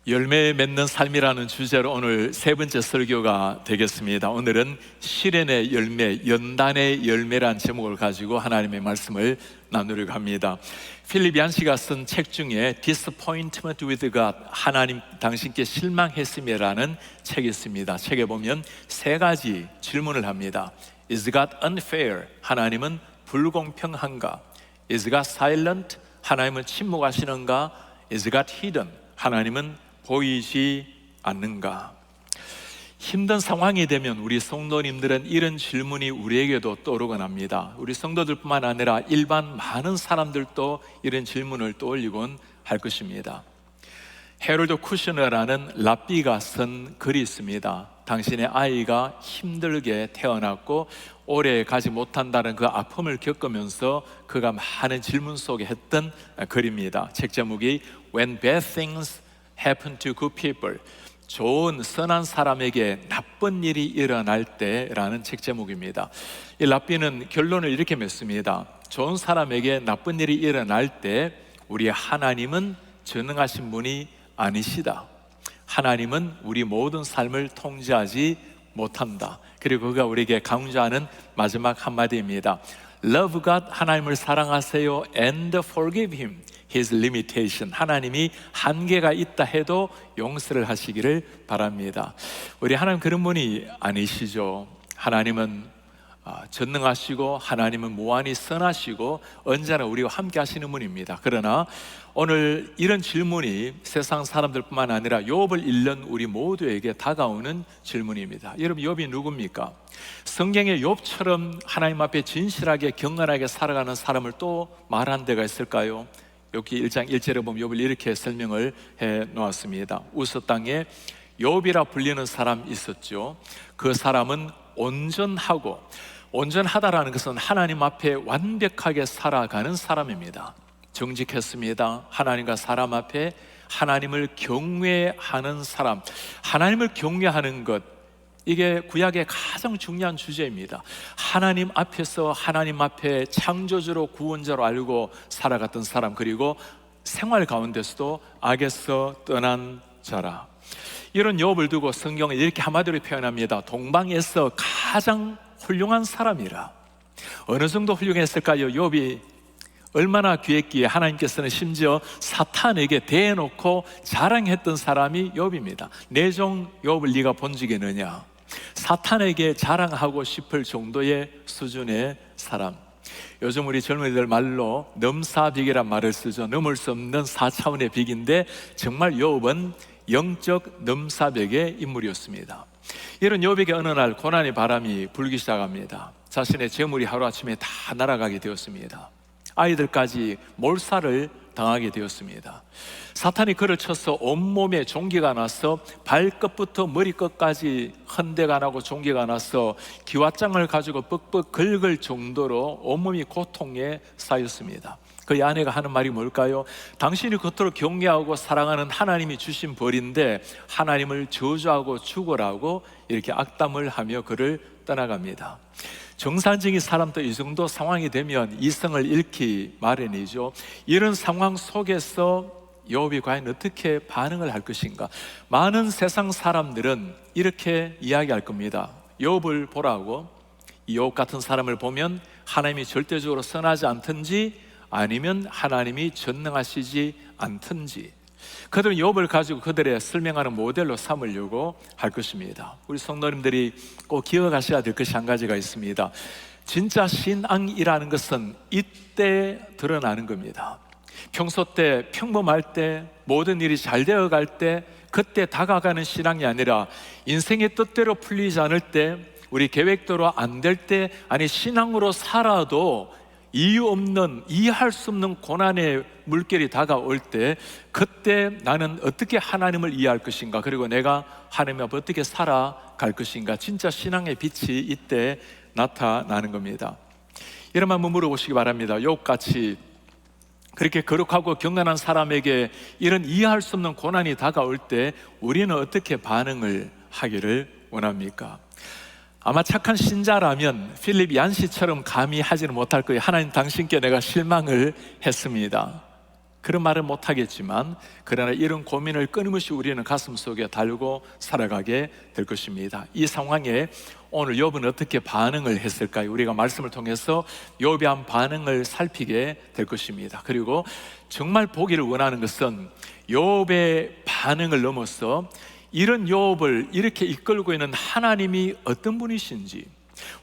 열매 맺는 삶이라는 주제로 오늘 세 번째 설교가 되겠습니다. 오늘은 실현의 열매, 연단의 열매란 제목을 가지고 하나님의 말씀을 나누려고 합니다. 필립 얀시가 쓴 책 중에 Disappointment with God, 하나님 당신께 실망했음이라는 책이 있습니다. 책에 보면 세 가지 질문을 합니다. Is God unfair? 하나님은 불공평한가? Is God silent? 하나님은 침묵하시는가? Is God hidden? 하나님은 보이지 않는가? 힘든 상황이 되면 우리 성도님들은 이런 질문이 우리에게도 떠오르곤 합니다. 우리 성도들뿐만 아니라 일반 많은 사람들도 이런 질문을 떠올리곤 할 것입니다. 헤럴드 쿠셔너라는 랍비가 쓴 글이 있습니다. 당신의 아이가 힘들게 태어났고 오래 가지 못한다는 그 아픔을 겪으면서 그가 많은 질문 속에 했던 글입니다. 책 제목이 When Bad Things Happen to Good People, 좋은 선한 사람에게 나쁜 일이 일어날 때라는 책 제목입니다. 이 랍비는 결론을 이렇게 맺습니다. 좋은 사람에게 나쁜 일이 일어날 때 우리 하나님은 전능하신 분이 아니시다. 하나님은 우리 모든 삶을 통제하지 못한다. 그리고 그가 우리에게 강조하는 마지막 한마디입니다. Love God, 하나님을 사랑하세요. And forgive Him His limitation, 하나님이 한계가 있다 해도 용서를 하시기를 바랍니다. 우리 하나님 그런 분이 아니시죠. 하나님은 전능하시고 하나님은 무한히 선하시고 언제나 우리와 함께 하시는 분입니다. 그러나 오늘 이런 질문이 세상 사람들뿐만 아니라 욥을 읽는 우리 모두에게 다가오는 질문입니다. 여러분, 욥이 누굽니까? 성경의 욥처럼 하나님 앞에 진실하게 경건하게 살아가는 사람을 또 말한 데가 있을까요? 여기 1장 1절에 보면 욥을 이렇게 설명을 해 놓았습니다. 우스 땅에 욥이라 불리는 사람이 있었죠. 그 사람은 온전하고, 온전하다라는 것은 하나님 앞에 완벽하게 살아가는 사람입니다. 정직했습니다. 하나님과 사람 앞에 하나님을 경외하는 사람, 하나님을 경외하는 것, 이게 구약의 가장 중요한 주제입니다. 하나님 앞에서 하나님 앞에 창조주로 구원자로 알고 살아갔던 사람, 그리고 생활 가운데서도 악에서 떠난 자라. 이런 욥을 두고 성경은 이렇게 한마디로 표현합니다. 동방에서 가장 훌륭한 사람이라. 어느 정도 훌륭했을까요? 욥이 얼마나 귀했기에 하나님께서는 심지어 사탄에게 대놓고 자랑했던 사람이 욥입니다. 내 종 욥을 네가 본 적이 있느냐? 사탄에게 자랑하고 싶을 정도의 수준의 사람. 요즘 우리 젊은이들 말로 넘사벽이란 말을 쓰죠. 넘을 수 없는 4차원의 벽인데 정말 욥은 영적 넘사벽의 인물이었습니다. 이런 욥에게 어느 날 고난의 바람이 불기 시작합니다. 자신의 재물이 하루아침에 다 날아가게 되었습니다. 아이들까지 몰살을 당하게 되었습니다. 사탄이 그를 쳐서 온몸에 종기가 나서 발끝부터 머리끝까지 헌대가 나고 종기가 나서 기왓장을 가지고 뻑뻑 긁을 정도로 온몸이 고통에 쌓였습니다. 그의 아내가 하는 말이 뭘까요? 당신이 겉으로 경외하고 사랑하는 하나님이 주신 벌인데 하나님을 저주하고 죽으라고 이렇게 악담을 하며 그를 떠나갑니다. 정상적인 사람도 이 정도 상황이 되면 이성을 잃기 마련이죠. 이런 상황 속에서 욥이 과연 어떻게 반응을 할 것인가? 많은 세상 사람들은 이렇게 이야기할 겁니다. 욥을 보라고, 이 욥 같은 사람을 보면 하나님이 절대적으로 선하지 않든지 아니면 하나님이 전능하시지 않든지, 그들은 욥을 가지고 그들의 설명하는 모델로 삼으려고 할 것입니다. 우리 성도님들이 꼭 기억하셔야 될 것이 한 가지가 있습니다. 진짜 신앙이라는 것은 이때 드러나는 겁니다. 평소 때, 평범할 때, 모든 일이 잘 되어갈 때, 그때 다가가는 신앙이 아니라 인생의 뜻대로 풀리지 않을 때, 우리 계획대로 안 될 때, 아니 신앙으로 살아도 이유 없는, 이해할 수 없는 고난의 물결이 다가올 때, 그때 나는 어떻게 하나님을 이해할 것인가, 그리고 내가 하나님 앞에 어떻게 살아갈 것인가, 진짜 신앙의 빛이 이때 나타나는 겁니다. 여러분 한번 물어보시기 바랍니다. 욥같이 그렇게 거룩하고 경건한 사람에게 이런 이해할 수 없는 고난이 다가올 때 우리는 어떻게 반응을 하기를 원합니까? 아마 착한 신자라면 필립 얀시처럼 감히 하지는 못할 거예요. 하나님, 당신께 내가 실망을 했습니다. 그런 말은 못하겠지만, 그러나 이런 고민을 끊임없이 우리는 가슴속에 달고 살아가게 될 것입니다. 이 상황에 오늘 욥은 어떻게 반응을 했을까요? 우리가 말씀을 통해서 욥의 한 반응을 살피게 될 것입니다. 그리고 정말 보기를 원하는 것은 욥의 반응을 넘어서 이런 욥을 이렇게 이끌고 있는 하나님이 어떤 분이신지,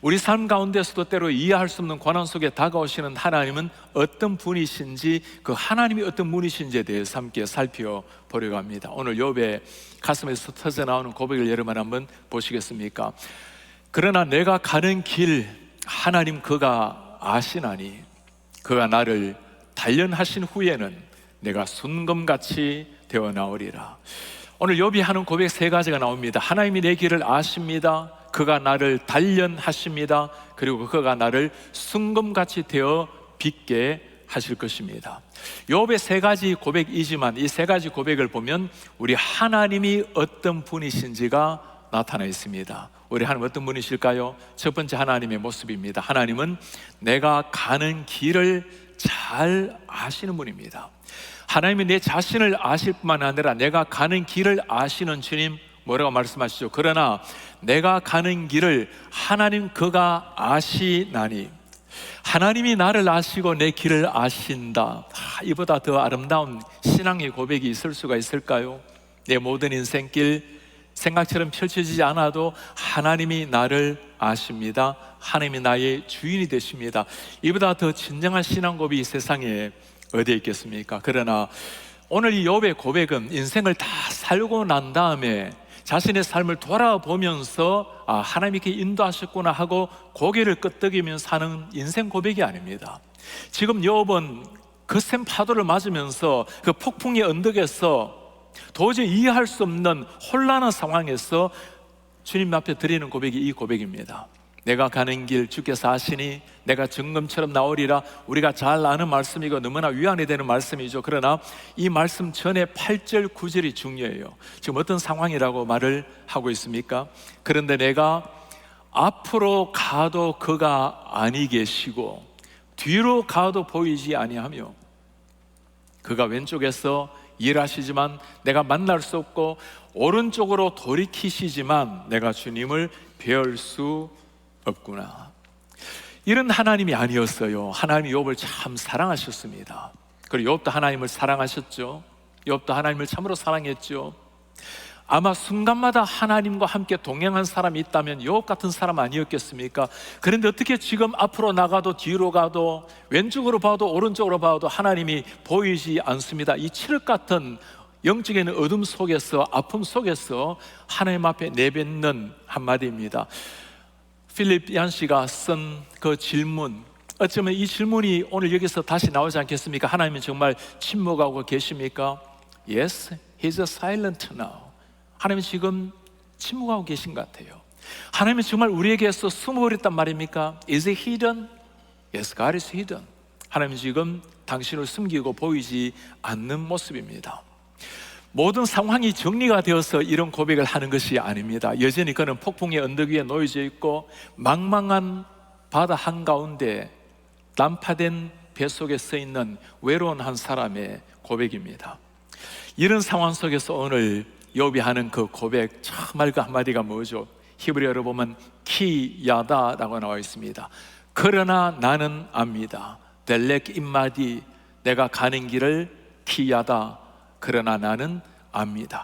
우리 삶 가운데서도 때로 이해할 수 없는 고난 속에 다가오시는 하나님은 어떤 분이신지, 그 하나님이 어떤 분이신지에 대해서 함께 살펴보려고 합니다. 오늘 욥의 가슴에서 터져나오는 고백을 여러분 한번 보시겠습니까? 그러나 내가 가는 길 하나님 그가 아시나니 그가 나를 단련하신 후에는 내가 순금같이 되어 나오리라. 오늘 욥이 하는 고백 세 가지가 나옵니다. 하나님이 내 길을 아십니다. 그가 나를 단련하십니다. 그리고 그가 나를 순금같이 되어 빛게 하실 것입니다. 욥의 세 가지 고백이지만 이 세 가지 고백을 보면 우리 하나님이 어떤 분이신지가 나타나 있습니다. 우리 하나님 어떤 분이실까요? 첫 번째 하나님의 모습입니다. 하나님은 내가 가는 길을 잘 아시는 분입니다. 하나님이 내 자신을 아실 뿐만 아니라 내가 가는 길을 아시는 주님, 뭐라고 말씀하시죠? 그러나 내가 가는 길을 하나님 그가 아시나니, 하나님이 나를 아시고 내 길을 아신다. 이보다 더 아름다운 신앙의 고백이 있을 수가 있을까요? 내 모든 인생길 생각처럼 펼쳐지지 않아도 하나님이 나를 아십니다. 하나님이 나의 주인이 되십니다. 이보다 더 진정한 신앙 고백이 이 세상에 어디에 있겠습니까? 그러나 오늘 이 욥의 고백은 인생을 다 살고 난 다음에 자신의 삶을 돌아보면서 하나님이 이렇게 인도하셨구나 하고 고개를 끄덕이면서 사는 인생 고백이 아닙니다. 지금 욥은 거센 파도를 맞으면서 그 폭풍의 언덕에서 도저히 이해할 수 없는 혼란한 상황에서 주님 앞에 드리는 고백이 이 고백입니다. 내가 가는 길 주께서 아시니 내가 정금처럼 나오리라. 우리가 잘 아는 말씀이고 너무나 위안이 되는 말씀이죠. 그러나 이 말씀 전에 8절 9절이 중요해요. 지금 어떤 상황이라고 말을 하고 있습니까? 그런데 내가 앞으로 가도 그가 아니 계시고 뒤로 가도 보이지 아니하며 그가 왼쪽에서 일하시지만 내가 만날 수 없고 오른쪽으로 돌이키시지만 내가 주님을 배울 수 없구나. 이런 하나님이 아니었어요. 하나님이 욥을 참 사랑하셨습니다. 그리고 욥도 하나님을 사랑하셨죠. 욥도 하나님을 참으로 사랑했죠. 아마 순간마다 하나님과 함께 동행한 사람이 있다면 욥 같은 사람 아니었겠습니까? 그런데 어떻게 지금 앞으로 나가도 뒤로 가도 왼쪽으로 봐도 오른쪽으로 봐도 하나님이 보이지 않습니다. 이 칠흑 같은 영적인 어둠 속에서, 아픔 속에서 하나님 앞에 내뱉는 한마디입니다. 필립 얀 씨가 쓴 그 질문, 어쩌면 이 질문이 오늘 여기서 다시 나오지 않겠습니까? 하나님은 정말 침묵하고 계십니까? Yes, He's silent now. 하나님은 지금 침묵하고 계신 것 같아요. 하나님은 정말 우리에게서 숨어버렸단 말입니까? Is He hidden? Yes, God is hidden. 하나님은 지금 당신을 숨기고 보이지 않는 모습입니다. 모든 상황이 정리가 되어서 이런 고백을 하는 것이 아닙니다. 여전히 그는 폭풍의 언덕 위에 놓여져 있고 망망한 바다 한가운데 난파된 뱃속에 서 있는 외로운 한 사람의 고백입니다. 이런 상황 속에서 오늘 욥이 하는 그 고백, 정말 그 한마디가 뭐죠? 히브리어로 보면 키야다라고 나와 있습니다. 그러나 나는 압니다. 델렉 임마디, 내가 가는 길을 키야다. 그러나 나는 압니다.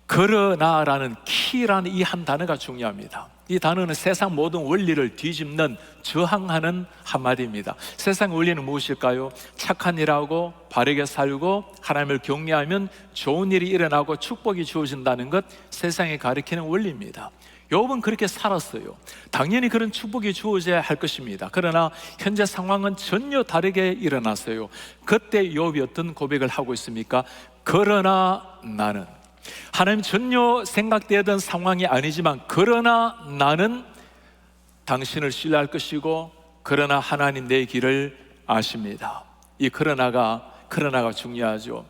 그러나라는 키라는 이 한 단어가 중요합니다. 이 단어는 세상 모든 원리를 뒤집는, 저항하는 한마디입니다. 세상 원리는 무엇일까요? 착한 일하고 바르게 살고 하나님을 경외하면 좋은 일이 일어나고 축복이 주어진다는 것, 세상이 가리키는 원리입니다. 욥은 그렇게 살았어요. 당연히 그런 축복이 주어져야 할 것입니다. 그러나 현재 상황은 전혀 다르게 일어났어요. 그때 욥이 어떤 고백을 하고 있습니까? 그러나 나는, 하나님 전혀 생각되던 상황이 아니지만 그러나 나는 당신을 신뢰할 것이고 그러나 하나님 내 길을 아십니다. 이 그러나가 중요하죠.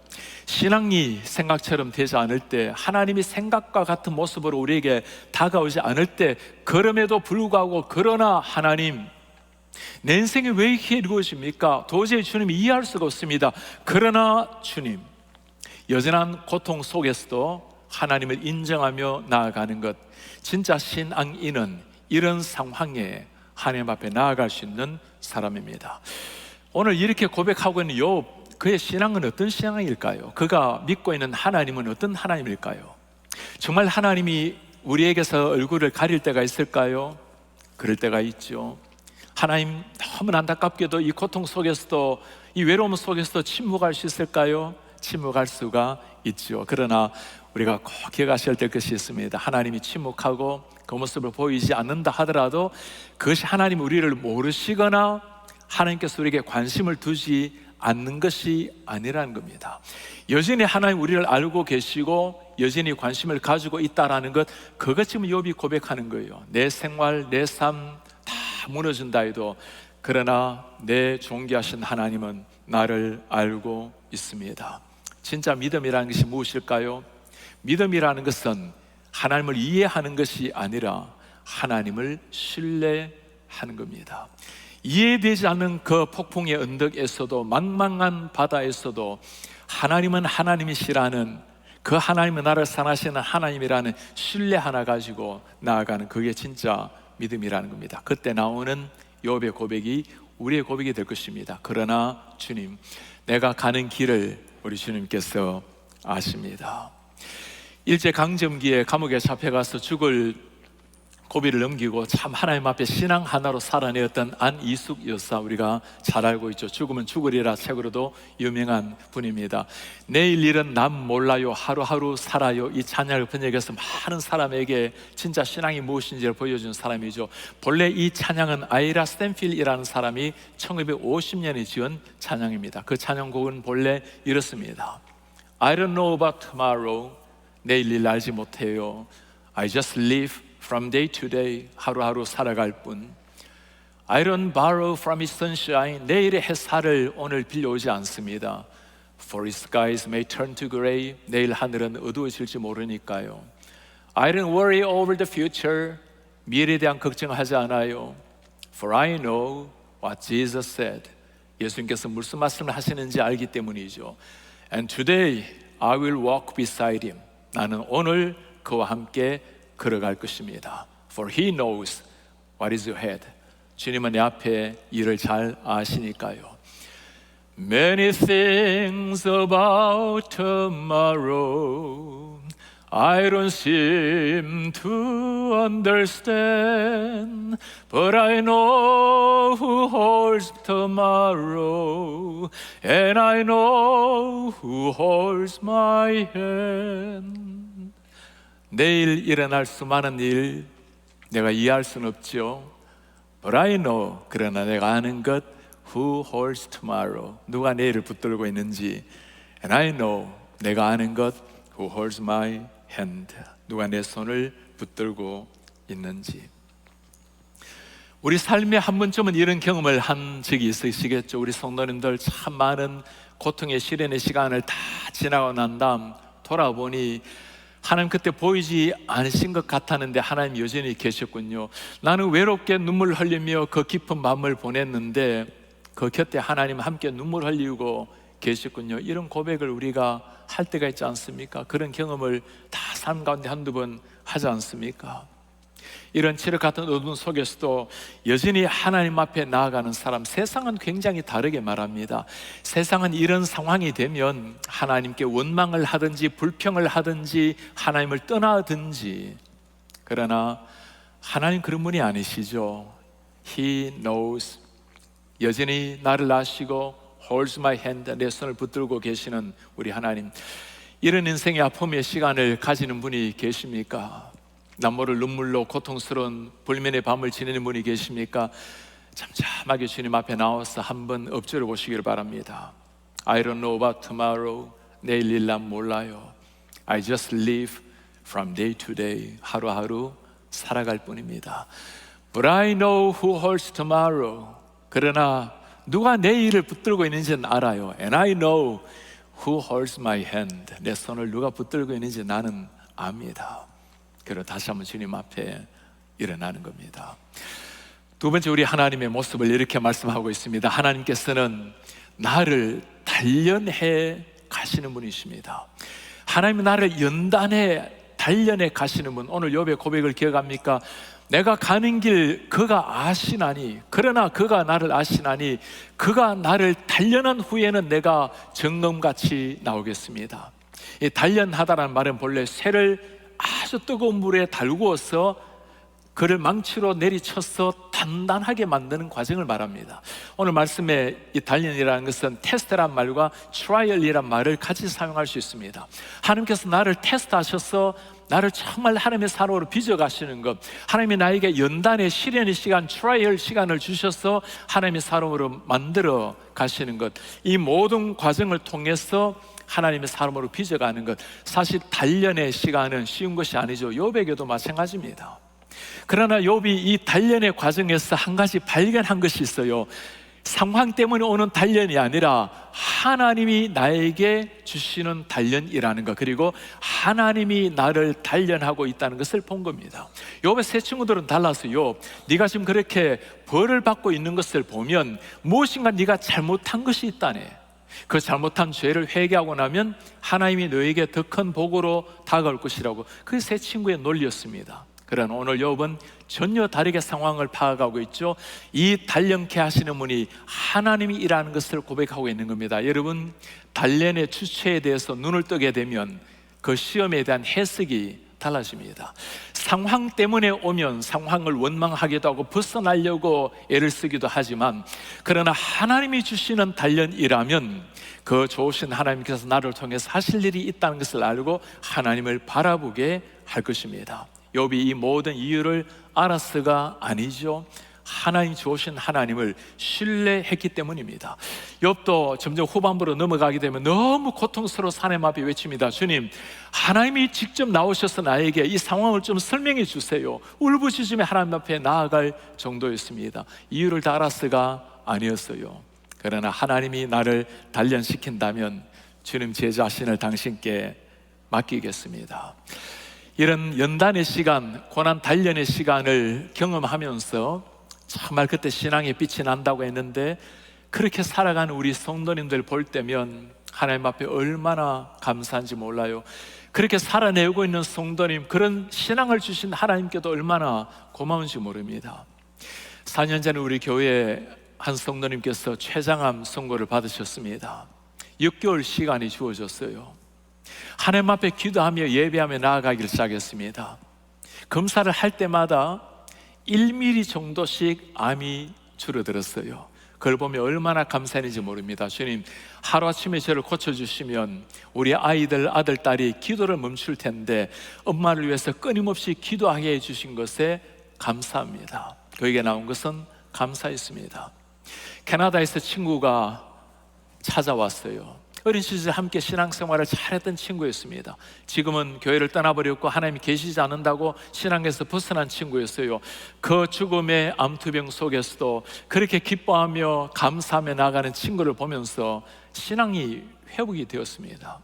신앙이 생각처럼 되지 않을 때, 하나님이 생각과 같은 모습으로 우리에게 다가오지 않을 때, 그럼에도 불구하고 그러나 하나님, 내 인생이 왜 이렇게 이루어집니까? 도저히 주님이 이해할 수가 없습니다. 그러나 주님, 여전한 고통 속에서도 하나님을 인정하며 나아가는 것, 진짜 신앙인은 이런 상황에 하나님 앞에 나아갈 수 있는 사람입니다. 오늘 이렇게 고백하고 있는 욥, 그의 신앙은 어떤 신앙일까요? 그가 믿고 있는 하나님은 어떤 하나님일까요? 정말 하나님이 우리에게서 얼굴을 가릴 때가 있을까요? 그럴 때가 있죠. 하나님, 너무 안타깝게도 이 고통 속에서도, 이 외로움 속에서도 침묵할 수 있을까요? 침묵할 수가 있죠. 그러나 우리가 꼭 기억하셔야 될 것이 있습니다. 하나님이 침묵하고 그 모습을 보이지 않는다 하더라도 그것이 하나님 우리를 모르시거나 하나님께서 우리에게 관심을 두지 않는 것이 아니라는 겁니다. 여전히 하나님 우리를 알고 계시고 여전히 관심을 가지고 있다라는 것, 그것 지금 욥이 고백하는 거예요. 내 생활, 내 삶 다 무너진다 해도 그러나 내 존귀하신 하나님은 나를 알고 있습니다. 진짜 믿음이라는 것이 무엇일까요? 믿음이라는 것은 하나님을 이해하는 것이 아니라 하나님을 신뢰하는 겁니다. 이해되지 않는 그 폭풍의 언덕에서도, 망망한 바다에서도 하나님은 하나님이시라는, 그 하나님은 나를 사랑하시는 하나님이라는 신뢰 하나 가지고 나아가는, 그게 진짜 믿음이라는 겁니다. 그때 나오는 욥의 고백이 우리의 고백이 될 것입니다. 그러나 주님, 내가 가는 길을 우리 주님께서 아십니다. 일제강점기에 감옥에 잡혀가서 죽을 고비를 넘기고 참 하나님 앞에 신앙 하나로 살아내었던 안이숙 여사, 우리가 잘 알고 있죠. 죽으면 죽으리라 책으로도 유명한 분입니다. 내일 일은 남 몰라요, 하루하루 살아요, 이 찬양을 번역해서 많은 사람에게 진짜 신앙이 무엇인지를 보여준 사람이죠. 본래 이 찬양은 아이라 스탠필이라는 사람이 1950년에 지은 찬양입니다. 그 찬양곡은 본래 이렇습니다. I don't know about tomorrow, 내일 일 알지 못해요. I just live from day to day, 하루하루 살아갈 뿐. I don't borrow from its sunshine, 내일의 햇살을 오늘 빌려오지 않습니다. For its skies may turn to gray, 내일 하늘은 어두워질지 모르니까요. I don't worry over the future, 미래에 대한 걱정하지 않아요. For I know what Jesus said, 예수님께서 무슨 말씀을 하시는지 알기 때문이죠. And today I will walk beside him, 나는 오늘 그와 함께 걸어갈 것입니다. For he knows what is ahead, 주님은 내 앞에 일을 잘 아시니까요. Many things about tomorrow I don't seem to understand, but I know who holds tomorrow, and I know who holds my hand. 내일 일어날 수많은 일 내가 이해할 수는 없죠. But I know, 그러나 내가 아는 것, who holds tomorrow, 누가 내일을 붙들고 있는지. And I know, 내가 아는 것, who holds my hand, 누가 내 손을 붙들고 있는지. 우리 삶에 한 번쯤은 이런 경험을 한 적이 있으시겠죠. 우리 성도님들 참 많은 고통의 시련의 시간을 다 지나고 난 다음 돌아보니 하나님 그때 보이지 않으신 것 같았는데 하나님 여전히 계셨군요. 나는 외롭게 눈물 흘리며 그 깊은 밤을 보냈는데 그 곁에 하나님 함께 눈물 흘리고 계셨군요. 이런 고백을 우리가 할 때가 있지 않습니까? 그런 경험을 다 삶 가운데 한두 번 하지 않습니까? 이런 칠흑 같은 어둠 속에서도 여전히 하나님 앞에 나아가는 사람, 세상은 굉장히 다르게 말합니다. 세상은 이런 상황이 되면 하나님께 원망을 하든지 불평을 하든지 하나님을 떠나든지, 그러나 하나님 그런 분이 아니시죠. He knows, 여전히 나를 아시고 holds my hand, 내 손을 붙들고 계시는 우리 하나님. 이런 인생의 아픔의 시간을 가지는 분이 계십니까? 남모를 눈물로 고통스러운 불면의 밤을 지내는 분이 계십니까? 잠잠하게 주님 앞에 나와서 한번 엎드려 보시기를 바랍니다. I don't know about tomorrow, 내일 일 난 몰라요. I just live from day to day, 하루하루 살아갈 뿐입니다. But I know who holds tomorrow, 그러나 누가 내일을 붙들고 있는지는 알아요. And I know who holds my hand, 내 손을 누가 붙들고 있는지 나는 압니다. 그리고 다시 한번 주님 앞에 일어나는 겁니다. 두 번째, 우리 하나님의 모습을 이렇게 말씀하고 있습니다. 하나님께서는 나를 단련해 가시는 분이십니다. 하나님은 나를 연단해 단련해 가시는 분. 오늘 욥의 고백을 기억합니까? 내가 가는 길 그가 아시나니, 그러나 그가 나를 아시나니 그가 나를 단련한 후에는 내가 정금같이 나오겠습니다. 이 단련하다라는 말은 본래 쇠를 아주 뜨거운 물에 달구어서 그를 망치로 내리쳐서 단단하게 만드는 과정을 말합니다. 오늘 말씀에 이 단련이라는 것은 테스트란 말과 트라이얼이란 말을 같이 사용할 수 있습니다. 하나님께서 나를 테스트하셔서 나를 정말 하나님의 사람으로 빚어가시는 것, 하나님이 나에게 연단의 시련의 시간, 트라이얼 시간을 주셔서 하나님의 사람으로 만들어 가시는 것, 이 모든 과정을 통해서 하나님의 사람으로 빚어가는 것, 사실 단련의 시간은 쉬운 것이 아니죠. 욥에게도 마찬가지입니다. 그러나 욥이 이 단련의 과정에서 한 가지 발견한 것이 있어요. 상황 때문에 오는 단련이 아니라 하나님이 나에게 주시는 단련이라는 것, 그리고 하나님이 나를 단련하고 있다는 것을 본 겁니다. 욥의 세 친구들은 달랐어요. 네가 지금 그렇게 벌을 받고 있는 것을 보면 무엇인가 네가 잘못한 것이 있다네. 그 잘못한 죄를 회개하고 나면 하나님이 너에게 더 큰 복으로 다가올 것이라고. 그 세 친구의 논리였습니다. 그러나 오늘 욥은 전혀 다르게 상황을 파악하고 있죠. 이 단련케 하시는 분이 하나님이라는 것을 고백하고 있는 겁니다. 여러분, 단련의 주체에 대해서 눈을 뜨게 되면 그 시험에 대한 해석이 달라집니다. 상황 때문에 오면 상황을 원망하기도 하고 벗어나려고 애를 쓰기도 하지만, 그러나 하나님이 주시는 단련이라면 그 좋으신 하나님께서 나를 통해서 하실 일이 있다는 것을 알고 하나님을 바라보게 할 것입니다. 욥이 이 모든 이유를 알았어가 아니죠. 하나님 좋으신 하나님을 신뢰했기 때문입니다. 욥도 점점 후반부로 넘어가게 되면 너무 고통스러워 하나님 앞에 외칩니다. 주님, 하나님이 직접 나오셔서 나에게 이 상황을 좀 설명해 주세요. 울부짖으며 하나님 앞에 나아갈 정도였습니다. 이유를 다 알았어가 아니었어요. 그러나 하나님이 나를 단련시킨다면 주님, 제 자신을 당신께 맡기겠습니다. 이런 연단의 시간, 고난 단련의 시간을 경험하면서 정말 그때 신앙의 빛이 난다고 했는데, 그렇게 살아가는 우리 성도님들 볼 때면 하나님 앞에 얼마나 감사한지 몰라요. 그렇게 살아내고 있는 성도님, 그런 신앙을 주신 하나님께도 얼마나 고마운지 모릅니다. 4년 전에 우리 교회에 한 성도님께서 췌장암 선고를 받으셨습니다. 6개월 시간이 주어졌어요. 하나님 앞에 기도하며 예배하며 나아가기를 시작했습니다. 검사를 할 때마다 1mm 정도씩 암이 줄어들었어요. 그걸 보면 얼마나 감사했는지 모릅니다. 주님, 하루아침에 저를 고쳐주시면 우리 아이들, 아들, 딸이 기도를 멈출 텐데 엄마를 위해서 끊임없이 기도하게 해주신 것에 감사합니다. 그에게 나온 것은 감사했습니다. 캐나다에서 친구가 찾아왔어요. 어린 시절 함께 신앙생활을 잘했던 친구였습니다. 지금은 교회를 떠나버렸고 하나님이 계시지 않는다고 신앙에서 벗어난 친구였어요. 그 죽음의 암투병 속에서도 그렇게 기뻐하며 감사하며 나가는 친구를 보면서 신앙이 회복이 되었습니다.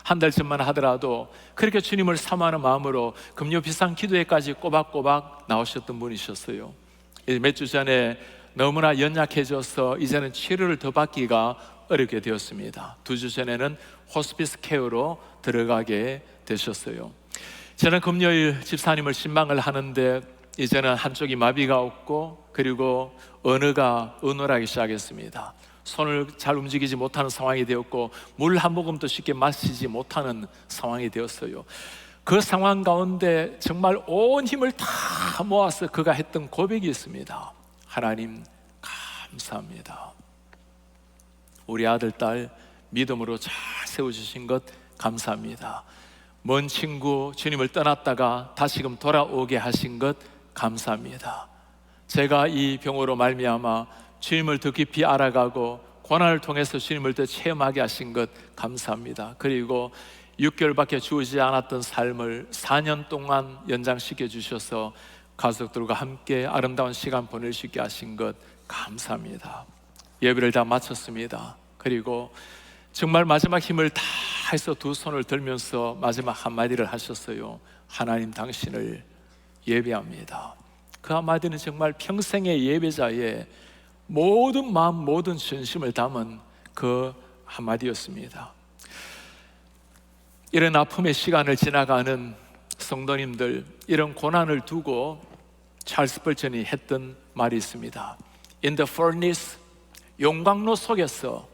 한 달 전만 하더라도 그렇게 주님을 사모하는 마음으로 금요 비상 기도회까지 꼬박꼬박 나오셨던 분이셨어요. 몇 주 전에 너무나 연약해져서 이제는 치료를 더 받기가 어렵게 되었습니다. 2주 전에는 호스피스 케어로 들어가게 되셨어요. 저는 금요일 집사님을 신방을 하는데 이제는 한쪽이 마비가 없고, 그리고 언어가 어눌하기 시작했습니다. 손을 잘 움직이지 못하는 상황이 되었고, 물 한 모금도 쉽게 마시지 못하는 상황이 되었어요. 그 상황 가운데 정말 온 힘을 다 모아서 그가 했던 고백이 있습니다. 하나님 감사합니다. 우리 아들, 딸 믿음으로 잘 세워주신 것 감사합니다. 먼 친구 주님을 떠났다가 다시금 돌아오게 하신 것 감사합니다. 제가 이 병으로 말미암아 주님을 더 깊이 알아가고 고난을 통해서 주님을 더 체험하게 하신 것 감사합니다. 그리고 6개월밖에 주어지지 않았던 삶을 4년 동안 연장시켜 주셔서 가족들과 함께 아름다운 시간 보낼 수 있게 하신 것 감사합니다. 예배를 다 마쳤습니다. 그리고 정말 마지막 힘을 다 해서 두 손을 들면서 마지막 한마디를 하셨어요. 하나님, 당신을 예배합니다. 그 한마디는 정말 평생의 예배자의 모든 마음, 모든 전심을 담은 그 한마디였습니다. 이런 아픔의 시간을 지나가는 성도님들, 이런 고난을 두고 찰스 벌전이 했던 말이 있습니다. In the furnace, 용광로 속에서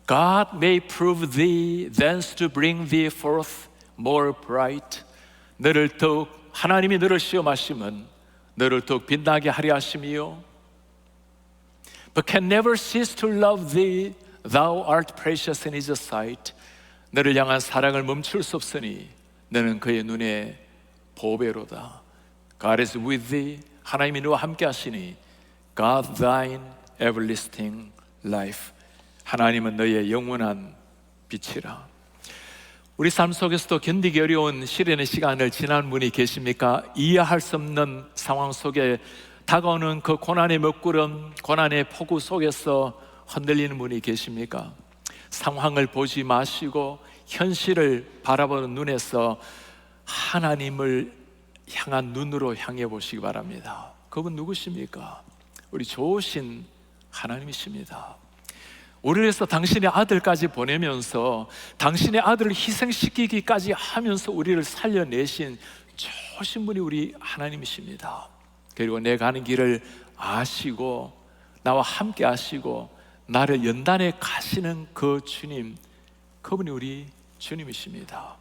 God may prove thee thence to bring thee forth more bright. 너를 더욱, 하나님이 너를 시험하시면 너를 더욱 빛나게 하려 하심이요, But can never cease to love thee, thou art precious in his sight. 너를 향한 사랑을 멈출 수 없으니 너는 그의 눈에 보배로다. God is with thee. 하나님이 너와 함께 하시니 God thine everlasting life. 하나님은 너의 영원한 빛이라. 우리 삶 속에서도 견디기 어려운 시련의 시간을 지난 분이 계십니까? 이해할 수 없는 상황 속에 다가오는 그 고난의 먹구름, 고난의 폭우 속에서 흔들리는 분이 계십니까? 상황을 보지 마시고 현실을 바라보는 눈에서 하나님을 향한 눈으로 향해 보시기 바랍니다. 그분 누구십니까? 우리 좋으신 하나님이십니다. 우리를 위해서 당신의 아들까지 보내면서 당신의 아들을 희생시키기까지 하면서 우리를 살려내신 좋으신 분이 우리 하나님이십니다. 그리고 내 가는 길을 아시고 나와 함께 하시고 나를 연단해 가시는 그 주님, 그분이 우리 주님이십니다.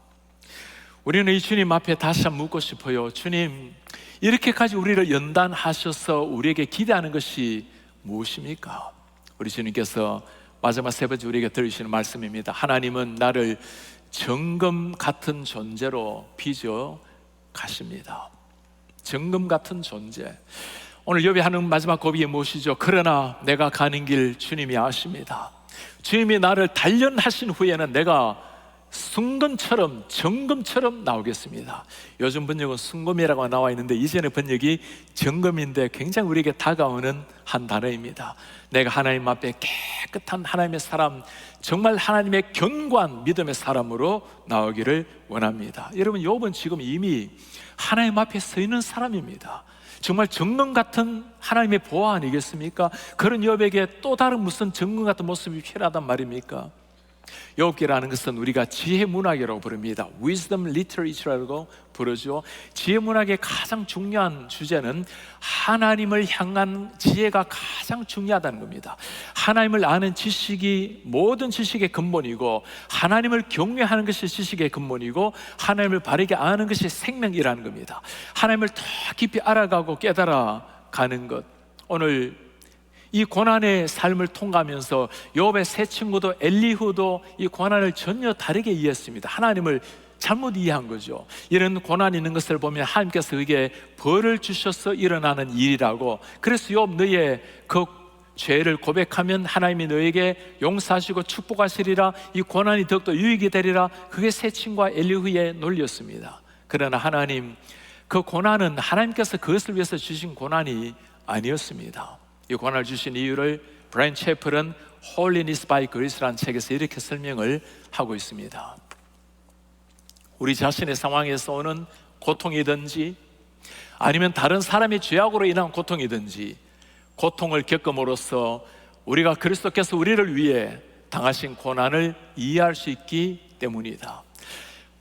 우리는 이 주님 앞에 다시 한번 묻고 싶어요. 주님, 이렇게까지 우리를 연단하셔서 우리에게 기대하는 것이 무엇입니까? 우리 주님께서 마지막 세 번째 우리에게 들으시는 말씀입니다. 하나님은 나를 정금 같은 존재로 빚어 가십니다. 정금 같은 존재. 오늘 욥이 하는 마지막 고백이 무엇이죠? 그러나 내가 가는 길 주님이 아십니다. 주님이 나를 단련하신 후에는 내가 순금처럼, 정금처럼 나오겠습니다. 요즘 번역은 순금이라고 나와 있는데 이전의 번역이 정금인데 굉장히 우리에게 다가오는 한 단어입니다. 내가 하나님 앞에 깨끗한 하나님의 사람, 정말 하나님의 견고한 믿음의 사람으로 나오기를 원합니다. 여러분, 욥은 지금 이미 하나님 앞에 서 있는 사람입니다. 정말 정금 같은 하나님의 보호 아니겠습니까? 그런 욥에게 또 다른 무슨 정금 같은 모습이 필요하단 말입니까? 욥기라는 것은 우리가 지혜 문학이라고 부릅니다. Wisdom Literature라고 부르죠. 지혜 문학의 가장 중요한 주제는 하나님을 향한 지혜가 가장 중요하다는 겁니다. 하나님을 아는 지식이 모든 지식의 근본이고, 하나님을 경외하는 것이 지식의 근본이고, 하나님을 바르게 아는 것이 생명이라는 겁니다. 하나님을 더 깊이 알아가고 깨달아 가는 것. 오늘 이 고난의 삶을 통과하면서 욥의 세 친구도 엘리후도 이 고난을 전혀 다르게 이해했습니다. 하나님을 잘못 이해한 거죠. 이런 고난이 있는 것을 보면 하나님께서 그에게 벌을 주셔서 일어나는 일이라고, 그래서 욥, 너의 그 죄를 고백하면 하나님이 너에게 용서하시고 축복하시리라, 이 고난이 더욱더 유익이 되리라, 그게 세 친구와 엘리후의 논리였습니다. 그러나 하나님, 그 고난은 하나님께서 그것을 위해서 주신 고난이 아니었습니다. 이 고난을 주신 이유를 브라이언 채플은 Holiness by Grace라는 책에서 이렇게 설명을 하고 있습니다. 우리 자신의 상황에서 오는 고통이든지 아니면 다른 사람의 죄악으로 인한 고통이든지, 고통을 겪음으로써 우리가 그리스도께서 우리를 위해 당하신 고난을 이해할 수 있기 때문이다.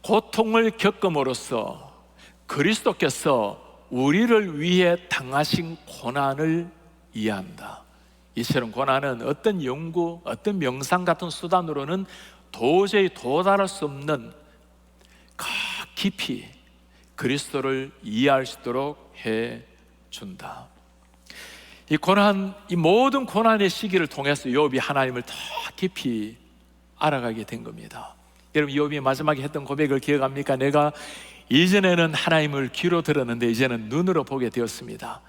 고통을 겪음으로써 그리스도께서 우리를 위해 당하신 고난을 이해한다. 이처럼 고난은 어떤 연구, 어떤 명상 같은 수단으로는 도저히 도달할 수 없는 깊이 그리스도를 이해할 수 있도록 해준다. 이 고난, 이 모든 고난의 시기를 통해서 욥이 하나님을 더 깊이 알아가게 된 겁니다. 여러분, 욥이 마지막에 했던 고백을 기억합니까? 내가 이전에는 하나님을 귀로 들었는데 이제는 눈으로 보게 되었습니다.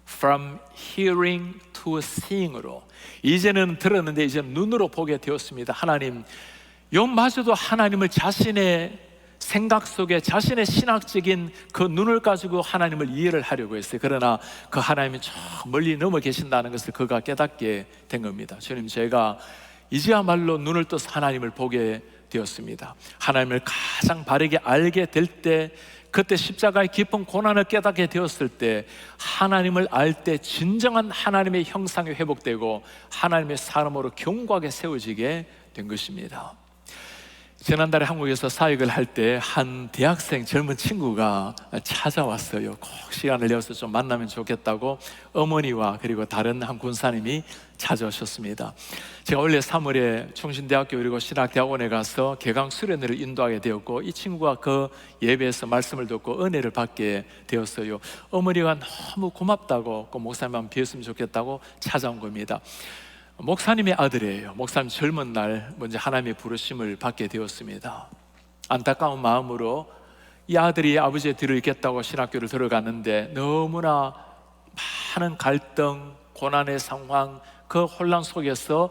From hearing to seeing으로, 이제는 들었는데 이제 눈으로 보게 되었습니다. 하나님, 욥마저도 하나님을 자신의 생각 속에 자신의 신학적인 그 눈을 가지고 하나님을 이해를 하려고 했어요. 그러나 그 하나님이 저 멀리 넘어 계신다는 것을 그가 깨닫게 된 겁니다. 주님, 제가 이제야말로 눈을 떠서 하나님을 보게 되었습니다. 하나님을 가장 바르게 알게 될 때 그때 십자가의 깊은 고난을 깨닫게 되었을 때 하나님을 알 때 진정한 하나님의 형상이 회복되고 하나님의 사람으로 견고하게 세워지게 된 것입니다. 지난달에 한국에서 사역을 할 때 한 대학생 젊은 친구가 찾아왔어요. 꼭 시간을 내어서 좀 만나면 좋겠다고 어머니와 그리고 다른 한 군사님이 찾아오셨습니다. 제가 원래 3월에 충신대학교 그리고 신학대학원에 가서 개강 수련회를 인도하게 되었고 이 친구가 그 예배에서 말씀을 듣고 은혜를 받게 되었어요. 어머니가 너무 고맙다고 그 목사님 한번 뵈었으면 좋겠다고 찾아온 겁니다. 목사님의 아들이에요. 목사님 젊은 날 먼저 하나님의 부르심을 받게 되었습니다. 안타까운 마음으로 이 아들이 아버지의 뒤를 잇겠다고 신학교를 들어갔는데 너무나 많은 갈등, 고난의 상황, 그 혼란 속에서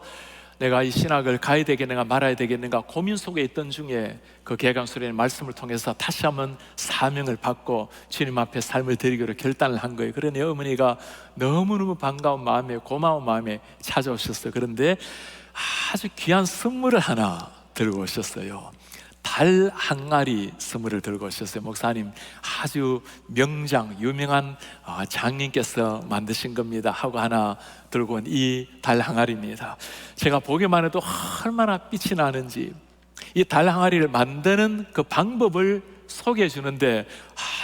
내가 이 신학을 가야 되겠는가 말아야 되겠는가 고민 속에 있던 중에 그 개강 수련의 말씀을 통해서 다시 한번 사명을 받고 주님 앞에 삶을 드리기로 결단을 한 거예요. 그러니 어머니가 너무너무 반가운 마음에 고마운 마음에 찾아오셨어요. 그런데 아주 귀한 선물을 하나 들고 오셨어요. 달 항아리 선물을 들고 오셨어요. 목사님, 아주 명장 유명한 장님께서 만드신 겁니다 하고 하나 들고 온 이 달 항아리입니다. 제가 보기만 해도 얼마나 빛이 나는지 이 달 항아리를 만드는 그 방법을 소개해 주는데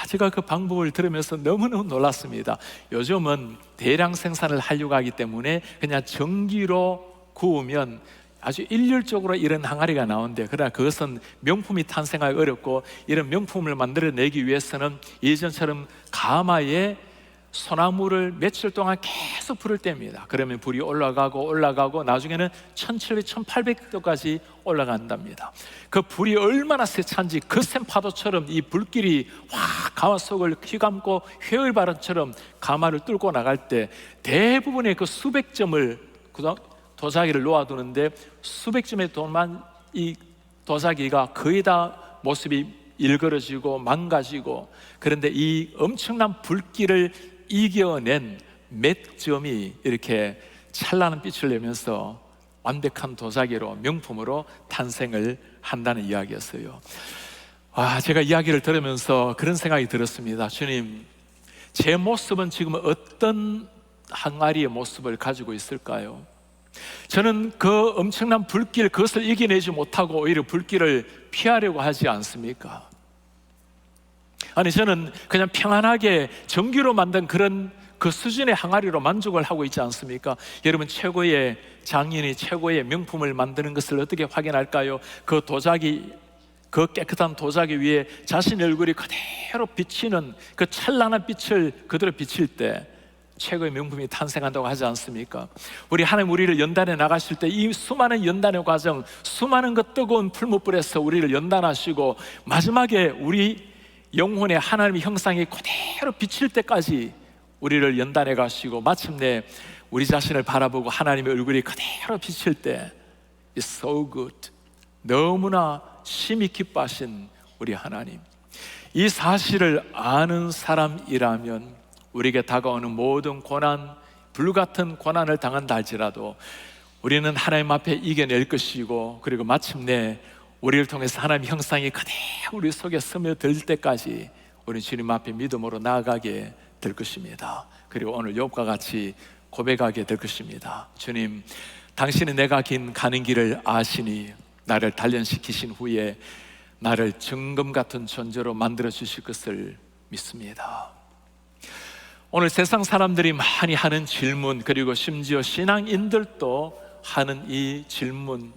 제가 그 방법을 들으면서 너무너무 놀랐습니다. 요즘은 대량 생산을 하려고 하기 때문에 그냥 전기로 구우면 아주 일률적으로 이런 항아리가 나오는데, 그러나 그것은 명품이 탄생하기 어렵고 이런 명품을 만들어내기 위해서는 예전처럼 가마에 소나무를 며칠 동안 계속 불을 뗍니다. 그러면 불이 올라가고 나중에는 1700, 1800도까지 올라간답니다. 그 불이 얼마나 세찬지 그 샘 파도처럼 이 불길이 확 가마 속을 휘감고 회열바람처럼 가마를 뚫고 나갈 때 대부분의 그 수백 점을 도자기를 놓아두는데 수백 점의 이 도자기가 거의 다 모습이 일그러지고 망가지고, 그런데 이 엄청난 불길을 이겨낸 몇 점이 이렇게 찬란한 빛을 내면서 완벽한 도자기로 명품으로 탄생을 한다는 이야기였어요. 제가 이야기를 들으면서 그런 생각이 들었습니다. 주님, 제 모습은 지금 어떤 항아리의 모습을 가지고 있을까요? 저는 그 엄청난 불길, 그것을 이겨내지 못하고 오히려 불길을 피하려고 하지 않습니까? 아니, 저는 그냥 평안하게 전기로 만든 그런 그 수준의 항아리로 만족을 하고 있지 않습니까? 여러분, 최고의 장인이 최고의 명품을 만드는 것을 어떻게 확인할까요? 그 도자기, 그 깨끗한 도자기 위에 자신의 얼굴이 그대로 비치는 그 찬란한 빛을 그대로 비칠 때 최고의 명품이 탄생한다고 하지 않습니까? 우리 하나님 우리를 연단해 나가실 때 이 수많은 연단의 과정, 수많은 그 뜨거운 풀무불에서 우리를 연단하시고 마지막에 우리 영혼의 하나님의 형상이 그대로 비칠 때까지 우리를 연단해 가시고 마침내 우리 자신을 바라보고 하나님의 얼굴이 그대로 비칠 때 It's so good, 너무나 심히 기뻐하신 우리 하나님, 이 사실을 아는 사람이라면 우리에게 다가오는 모든 고난, 불같은 고난을 당한다 할지라도 우리는 하나님 앞에 이겨낼 것이고, 그리고 마침내 우리를 통해서 하나님의 형상이 그대로 우리 속에 스며들 때까지 우리 주님 앞에 믿음으로 나아가게 될 것입니다. 그리고 오늘 욥과 같이 고백하게 될 것입니다. 주님, 당신은 내가 가는 길을 아시니 나를 단련시키신 후에 나를 정금 같은 존재로 만들어 주실 것을 믿습니다. 오늘 세상 사람들이 많이 하는 질문, 그리고 심지어 신앙인들도 하는 이 질문,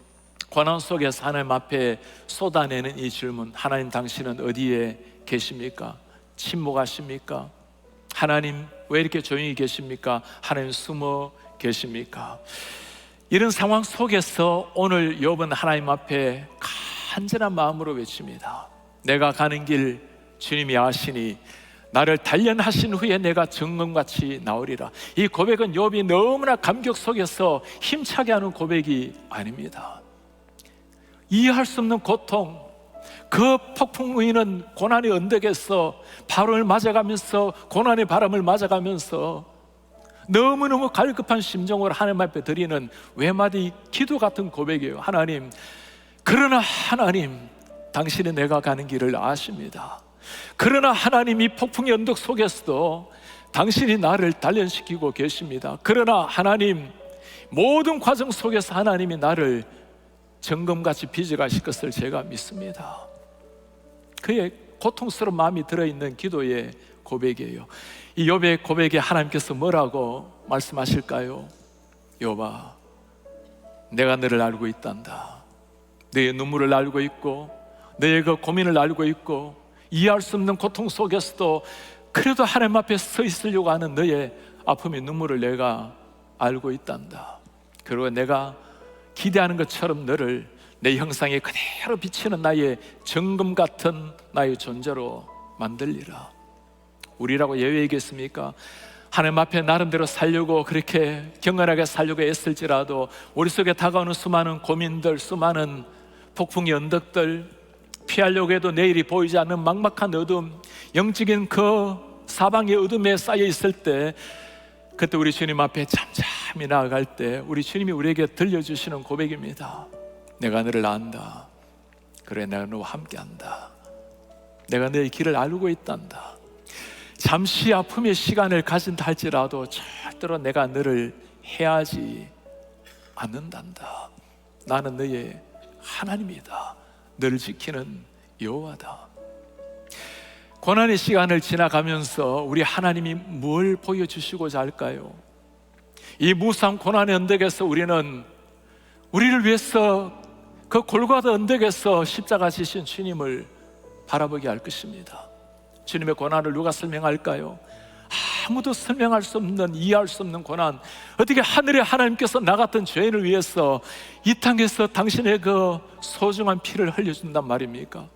고난 속에서 하나님 앞에 쏟아내는 이 질문, 하나님 당신은 어디에 계십니까? 침묵하십니까? 하나님 왜 이렇게 조용히 계십니까? 하나님 숨어 계십니까? 이런 상황 속에서 오늘 욥은 하나님 앞에 간절한 마음으로 외칩니다. 내가 가는 길 주님이 아시니 나를 단련하신 후에 내가 정금같이 나오리라. 이 고백은 욥이 너무나 감격 속에서 힘차게 하는 고백이 아닙니다. 이해할 수 없는 고통, 그 폭풍 우이는 고난의 언덕에서 바람을 맞아가면서, 고난의 바람을 맞아가면서 너무너무 갈급한 심정으로 하나님 앞에 드리는 외마디 기도 같은 고백이에요. 하나님, 그러나 하나님, 당신은 내가 가는 길을 아십니다. 그러나 하나님이 폭풍의 언덕 속에서도 당신이 나를 단련시키고 계십니다. 그러나 하나님, 모든 과정 속에서 하나님이 나를 정금같이 빚어가실 것을 제가 믿습니다. 그의 고통스러운 마음이 들어있는 기도의 고백이에요. 이 욥의 고백에 하나님께서 뭐라고 말씀하실까요? 욥아, 내가 너를 알고 있단다. 너의 눈물을 알고 있고 너의 그 고민을 알고 있고 이해할 수 없는 고통 속에서도 그래도 하나님 앞에 서 있으려고 하는 너의 아픔의 눈물을 내가 알고 있단다. 그리고 내가 기대하는 것처럼 너를 내 형상에 그대로 비치는 나의 정금 같은 나의 존재로 만들리라. 우리라고 예외이겠습니까? 하나님 앞에 나름대로 살려고 그렇게 경건하게 살려고 애쓸지라도 우리 속에 다가오는 수많은 고민들, 수많은 폭풍의 언덕들, 피하려고 해도 내일이 보이지 않는 막막한 어둠, 영적인 그 사방의 어둠에 쌓여 있을 때, 그때 우리 주님 앞에 잠잠히 나아갈 때 우리 주님이 우리에게 들려주시는 고백입니다. 내가 너를 안다. 그래, 내가 너와 함께한다. 내가 너의 길을 알고 있단다. 잠시 아픔의 시간을 가진다 할지라도 절대로 내가 너를 해하지 않는단다. 나는 너의 하나님이다. 너를 지키는 여호와다. 고난의 시간을 지나가면서 우리 하나님이 뭘 보여주시고자 할까요? 이 무상 고난의 언덕에서 우리는 우리를 위해서 그 골고다 언덕에서 십자가 지신 주님을 바라보게 할 것입니다. 주님의 고난을 누가 설명할까요? 아무도 설명할 수 없는, 이해할 수 없는 고난. 어떻게 하늘의 하나님께서 나 같은 죄인을 위해서 이 땅에서 당신의 그 소중한 피를 흘려준단 말입니까?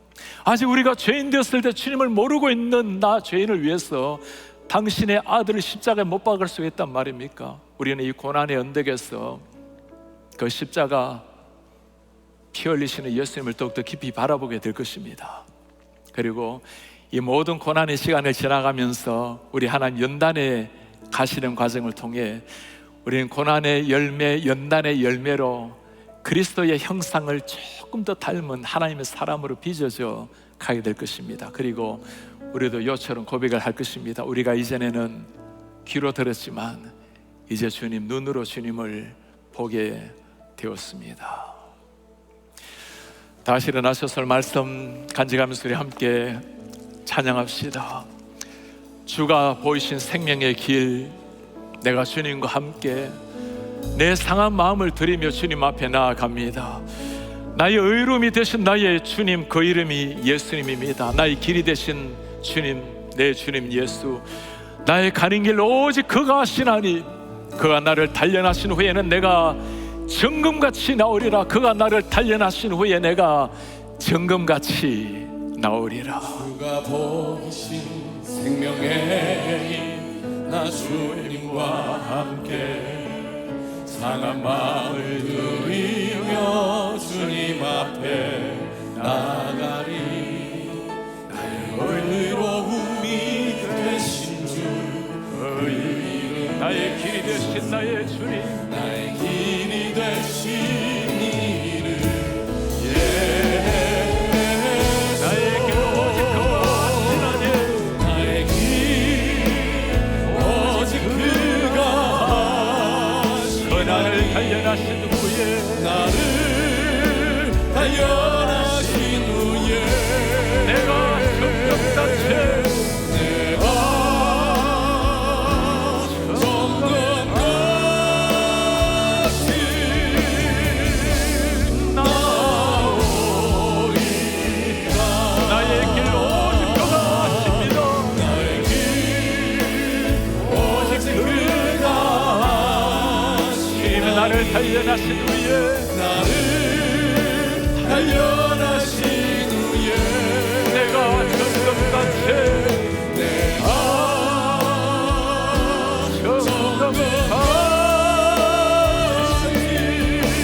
아직 우리가 죄인 되었을 때 주님을 모르고 있는 나 죄인을 위해서 당신의 아들을 십자가에 못 박을 수 있단 말입니까? 우리는 이 고난의 언덕에서 그 십자가 피 흘리시는 예수님을 더욱더 깊이 바라보게 될 것입니다. 그리고 이 모든 고난의 시간을 지나가면서 우리 하나님 연단에 가시는 과정을 통해 우리는 고난의 열매, 연단의 열매로 그리스도의 형상을 조금 더 닮은 하나님의 사람으로 빚어져 가게 될 것입니다. 그리고 우리도 요처럼 고백을 할 것입니다. 우리가 이전에는 귀로 들었지만 이제 주님 눈으로 주님을 보게 되었습니다. 다시 일어나셔서 말씀 간직하면서 우리 함께 찬양합시다. 주가 보이신 생명의 길, 내가 주님과 함께 내 상한 마음을 드리며 주님 앞에 나아갑니다. 나의 의로움이 되신 나의 주님, 그 이름이 예수님입니다. 나의 길이 되신 주님, 내 주님 예수. 나의 가는 길 오직 그가 하시나니 그가 나를 단련하신 후에는 내가 정금같이 나오리라. 그가 나를 단련하신 후에 내가 정금같이 나오리라. 주가 보이신 생명의 길, 나 주님과 함께 상한 마음을 들이며 주님 앞에 나가리. 나의 의로움이 되신 주, 그 이름 나의 길이 되신 나의 주님, 나의 길이 되신 이름, 나의 길 오직 그가 하시나니 나의 길 오직 그가 하시나니. 나를 단련하신 후에 나를 단련하신 후에 내가 정금같이 나를 단련하신 후에 나를 단련하신 후에 내가 정금같이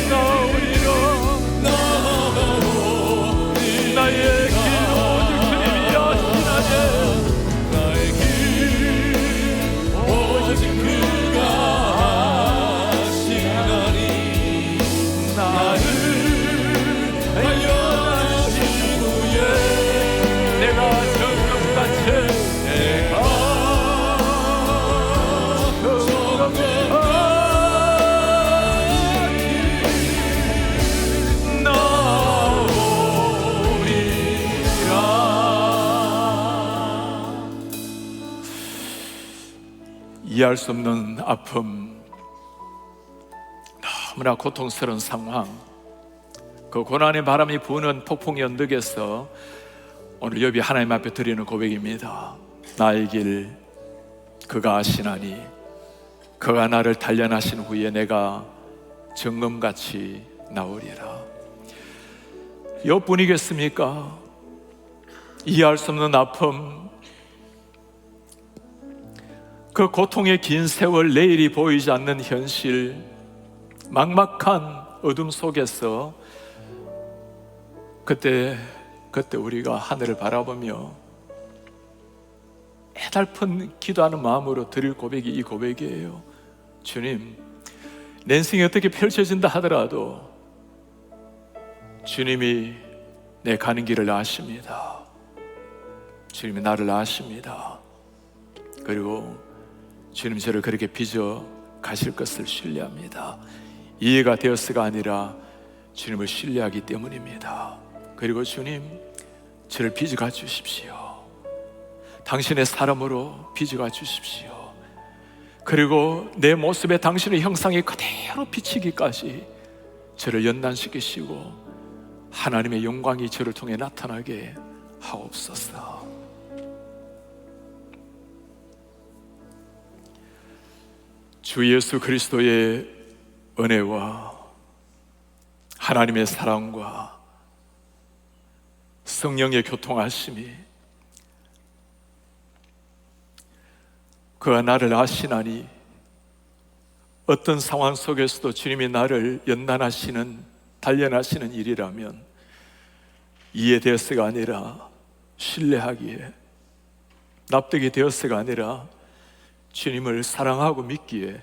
나오리라. 나의 길 오직 주님이 하시나니 나의 길 오직 그가 하시나니. 나를 단련하신 이해할 수 없는 아픔, 너무나 고통스러운 상황, 그 고난의 바람이 부는 폭풍의 언덕에서 오늘 욥이 하나님 앞에 드리는 고백입니다. 나의 길 그가 아시나니 그가 나를 단련하신 후에 내가 정금같이 나오리라. 욥뿐이겠습니까? 이해할 수 없는 아픔, 그 고통의 긴 세월, 내일이 보이지 않는 현실, 막막한 어둠 속에서 그때 우리가 하늘을 바라보며 애달픈 기도하는 마음으로 드릴 고백이 이 고백이에요. 주님, 내 인생이 어떻게 펼쳐진다 하더라도 주님이 내 가는 길을 아십니다. 주님이 나를 아십니다. 그리고 주님 저를 그렇게 빚어 가실 것을 신뢰합니다. 이해가 되었어가 아니라 주님을 신뢰하기 때문입니다. 그리고 주님, 저를 빚어가 주십시오. 당신의 사람으로 빚어가 주십시오. 그리고 내 모습에 당신의 형상이 그대로 비치기까지 저를 연단시키시고 하나님의 영광이 저를 통해 나타나게 하옵소서. 주 예수 그리스도의 은혜와 하나님의 사랑과 성령의 교통하심이 그가 나를 아시나니 어떤 상황 속에서도 주님이 나를 연단하시는, 단련하시는 일이라면 이해되었어가 아니라 신뢰하기에, 납득이 되었어가 아니라 주님을 사랑하고 믿기에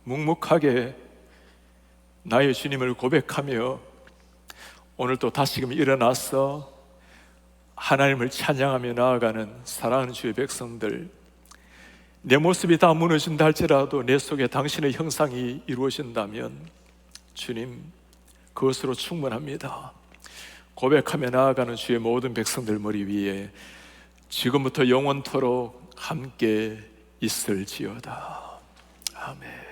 묵묵하게 나의 주님을 고백하며 오늘 또 다시금 일어나서 하나님을 찬양하며 나아가는 사랑하는 주의 백성들, 내 모습이 다 무너진다 할지라도 내 속에 당신의 형상이 이루어진다면 주님, 그것으로 충분합니다. 고백하며 나아가는 주의 모든 백성들 머리 위에 지금부터 영원토록 함께 있을지어다. 아멘.